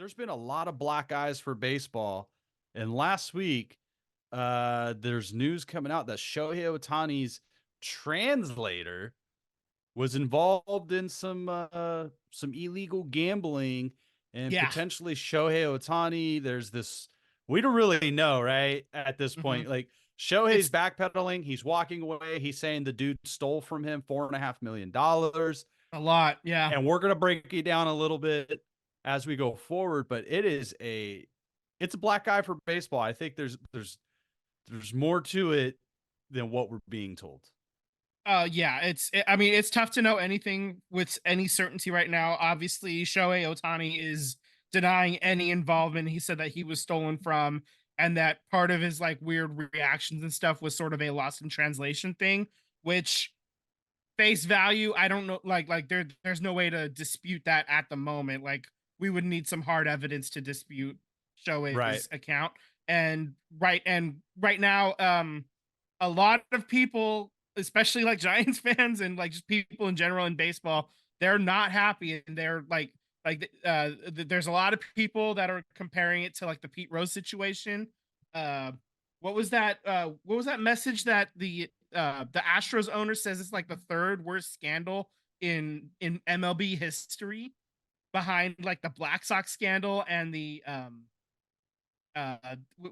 there's been a lot of black eyes for baseball. And last week, there's news coming out that Shohei Ohtani's translator was involved in some illegal gambling, and Yeah. potentially Shohei Ohtani. There's this, we don't really know, right? At this hmm point, like Shohei's It's backpedaling, he's walking away. He's saying the dude stole from him $4.5 million, a lot. Yeah. and we're gonna break it down a little bit as we go forward. But it's a black eye for baseball. I think there's more to it than what we're being told. Yeah. I mean, it's tough to know anything with any certainty right now. Obviously, Shohei Ohtani is denying any involvement. He said that he was stolen from, and that part of his like weird reactions and stuff was sort of a lost in translation thing, which face value, I don't know, there's no way to dispute that at the moment. Like we would need some hard evidence to dispute Right. Shoei's account. And right now, a lot of people, especially like Giants fans and like just people in general in baseball, they're not happy, and they're there's a lot of people that are comparing it to like the Pete Rose situation. Uh, what was that? What was that message that the Astros owner says it's like the third worst scandal in MLB history, behind like the Black Sox scandal and the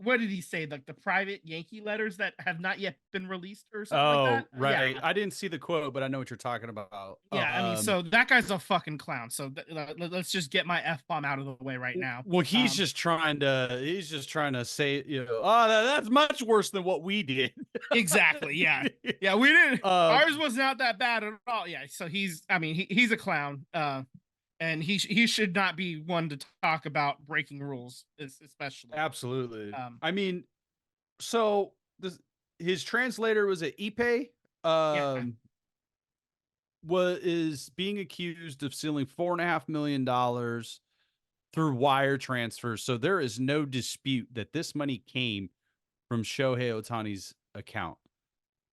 what did he say, like the private Yankee letters that have not yet been released or something like that. Oh, Yeah. right. I didn't see the quote, but I know what you're talking about. Yeah, I mean, so that guy's a fucking clown. So let's just get my f bomb out of the way right now. Well, he's just trying to say, that's much worse than what we did. Exactly. Yeah, yeah. We didn't. um, Ours was not that bad at all. Yeah. So I mean, he's a clown. And he should not be one to talk about breaking rules, especially. Absolutely. Um, I mean, so his translator was at Ippei. yeah. Is being accused of stealing $4.5 million through wire transfers. So there is no dispute that this money came from Shohei Ohtani's account.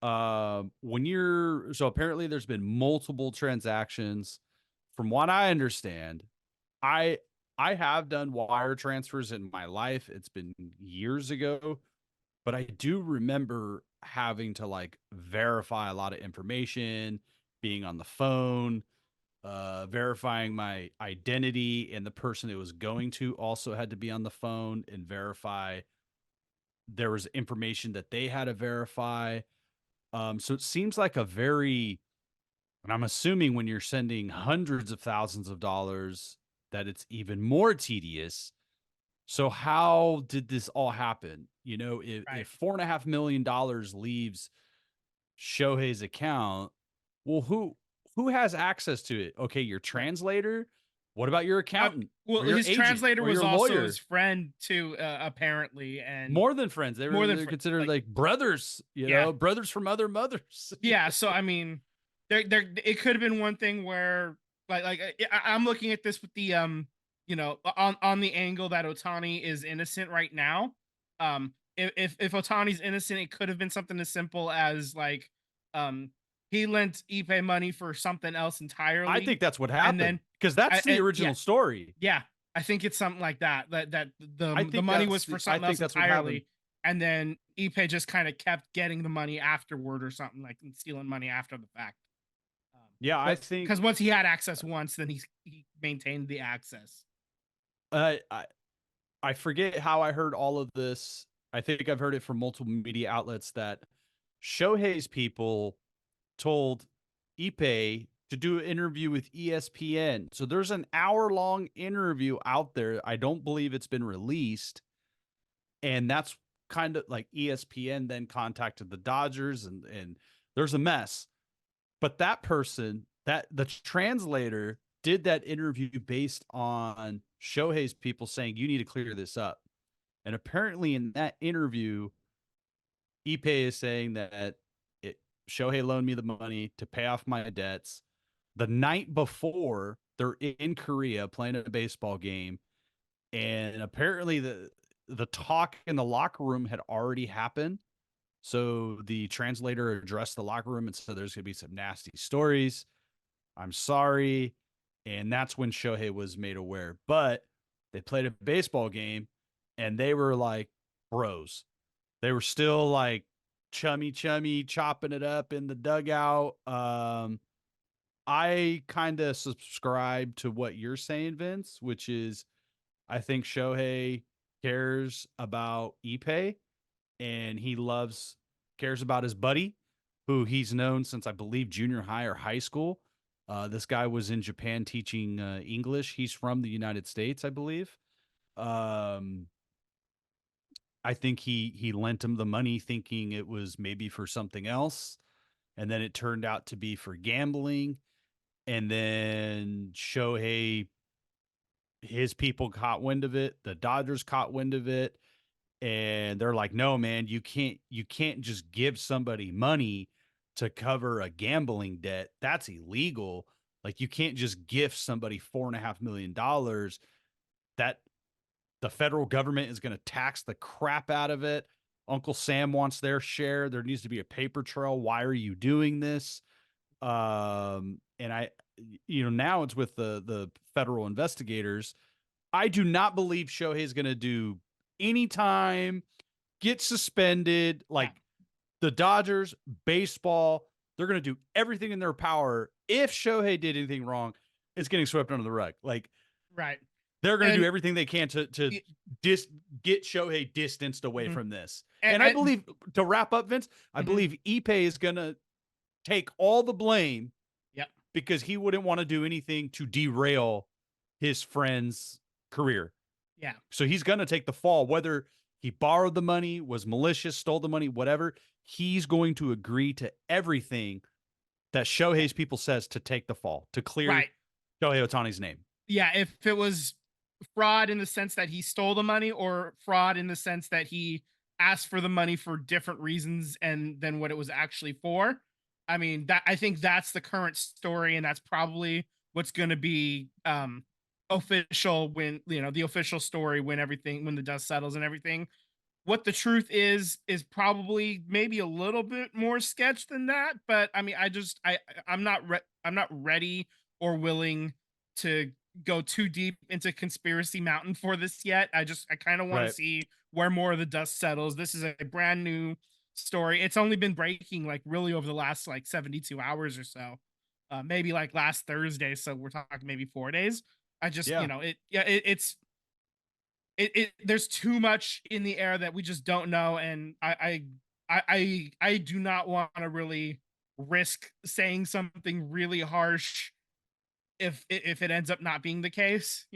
So apparently there's been multiple transactions. From what I understand, I I have done wire transfers in my life. It's been years ago, but I do remember having to like verify a lot of information, being on the phone, verifying my identity, and the person it was going to also had to be on the phone and verify there was information that they had to verify. So it seems like and I'm assuming when you're sending hundreds of thousands of dollars, that it's even more tedious. So how did this all happen? If Right. $4.5 million leaves Shohei's account, well, who has access to it? Okay, your Right. translator. What about your accountant Well, or your his agent translator or was your also his lawyer? friend too, apparently, and More than friends. They more were than they're considered like, like brothers, yeah. brothers from other mothers. Yeah, so I mean, there it could have been one thing where I'm looking at this with the on the angle that Otani is innocent right now. If Otani's innocent, it could have been something as simple as like he lent Ipe money for something else I entirely, think that's what and happened then because that's the yeah, original story. yeah, I think it's something like that. That I the think money was that's for I something think else that's what happened. entirely, and then Ipe just kind of kept getting the money afterward or something, like, and stealing money after the fact. Yeah, I Because think once he had access once, then he maintained the access. uh, I I forget how I heard all of this. I think I've heard it from multiple media outlets that Shohei's people told Ippei to do an interview with ESPN. So there's an hour-long interview out there. I don't believe it's been released. And that's kind of like ESPN then contacted the Dodgers, and there's a mess. But that person, that the translator, did that interview based on Shohei's people saying you need to clear this up. And apparently in that interview, Ippei is saying that Shohei loaned me the money to pay off my debts. The night before, they're in Korea playing a baseball game, and apparently the talk in the locker room had already happened. So the translator addressed the locker room and said there's going to be some nasty stories. I'm sorry. And that's when Shohei was made aware. But They played a baseball game, and they were like bros. They were still like chummy, chopping it up in the dugout. I kind of subscribe to what you're saying, Vince, which is I think Shohei cares about Ippei, and he cares about his buddy, who he's known since I believe junior high or high school. This guy was in Japan teaching English. He's from the United States, I believe. Um, I think he lent him the money thinking it was maybe for something else, and then it turned out to be for gambling. And then Shohei, his people caught wind of it. The Dodgers caught wind of it, and they're like, "No, man, you can't just give somebody money to cover a gambling debt. That's illegal. Like, you can't just gift somebody $4.5 million. That the federal government is going to tax the crap out of it. Uncle Sam wants their share. There needs to be a paper trail. Why are you doing this?" And now it's with the federal investigators. I do not believe Shohei is going to do any time, get suspended. Yeah. Like the Dodgers, baseball, they're going to do everything in their power. If Shohei did anything wrong, it's getting swept under the rug. Like, Right. they're going to And do everything they can to get Shohei distanced away Mhm. from this. And I believe, to wrap up, Vince, I believe Ippei is going to take all the blame. Yep. Because he wouldn't want to do anything to derail his friend's career. Yeah. So he's going to take the fall, whether he borrowed the money, was malicious, stole the money, whatever. He's going to agree to everything that Shohei's people says to take the fall, to clear Right. Shohei Ohtani's name. Yeah. If it was fraud in the sense that he stole the money, or fraud in the sense that he asked for the money for different reasons and than what it was actually for. I mean, that I think that's the current story, and that's probably what's going to be official when, the official story when the dust settles and everything. What the truth is probably maybe a little bit more sketch than that, but I mean, I'm not ready or willing to go too deep into conspiracy mountain for this yet. I kind of want to Right. see where more of the dust settles. This is a brand new story. It's only been breaking like really over the last like 72 hours or so. Maybe like last Thursday, so we're talking maybe 4 days. I just, Yeah. there's too much in the air that we just don't know, and I do not want to really risk saying something really harsh if it ends up not being the case.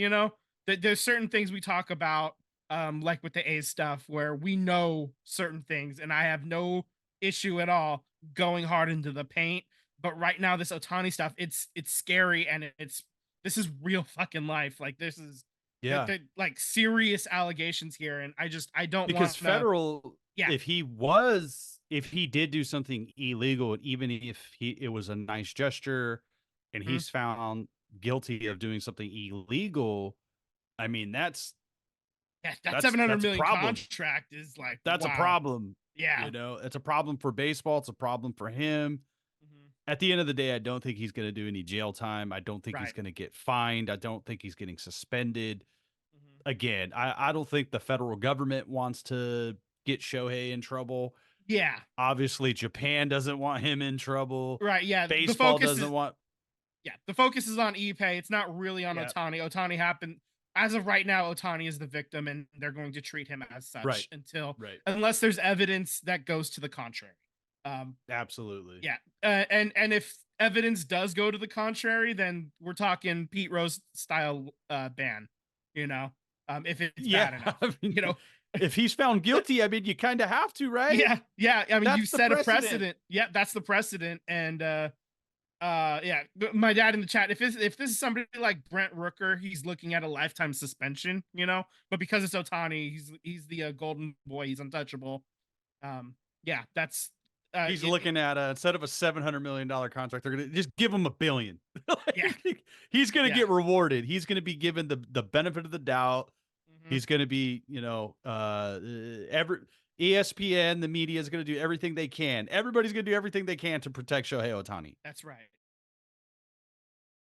There's certain things we talk about, like with the A's stuff, where we know certain things, and I have no issue at all going hard into the paint. But right now, this Otani stuff, it's scary, and this is real fucking life. Like, this is Yeah. like serious allegations here, and I don't Because want to. federal, Yeah. if he did do something illegal, even if it was a nice gesture and Mhm. he's found guilty of doing something illegal, I mean, that that's 700 a million problem. contract is like, That's a wow. problem. Yeah. It's a problem for baseball. It's a problem for him. Mhm. At the end of the day, I don't think he's going to do any jail time. I don't think he's Right. going to get fined. I don't think he's getting suspended. Mhm. Again, I don't think the federal government wants to get Shohei in trouble. Yeah. Obviously, Japan doesn't want him in trouble. Right. Yeah. Baseball doesn't want. The focus is on Ippei. It's not really on Yeah. Ohtani. Ohtani happened as of right now. Ohtani is the victim, and they're going to treat him as such Right. unless there's evidence that goes to the contrary. Absolutely. Yeah. And if evidence does go to the contrary, then we're talking Pete Rose style ban. If it's bad enough. I mean, if he's found guilty, I mean, you kind of have to, right? Yeah. I mean, That's you the set a precedent. precedent. Yeah, that's the precedent. And yeah, my dad in the chat, if this is somebody like Brent Rooker, he's looking at a lifetime suspension, but because it's Ohtani, he's the golden boy, he's untouchable. Yeah, that's he's looking at instead of a $700 million contract, they're gonna just give him $1 billion. Yeah. He's gonna get rewarded. He's gonna be given the benefit of the doubt. Mhm. He's gonna be, every ESPN, the media is gonna do everything they can. Everybody's gonna do everything they can to protect Shohei Ohtani. That's right.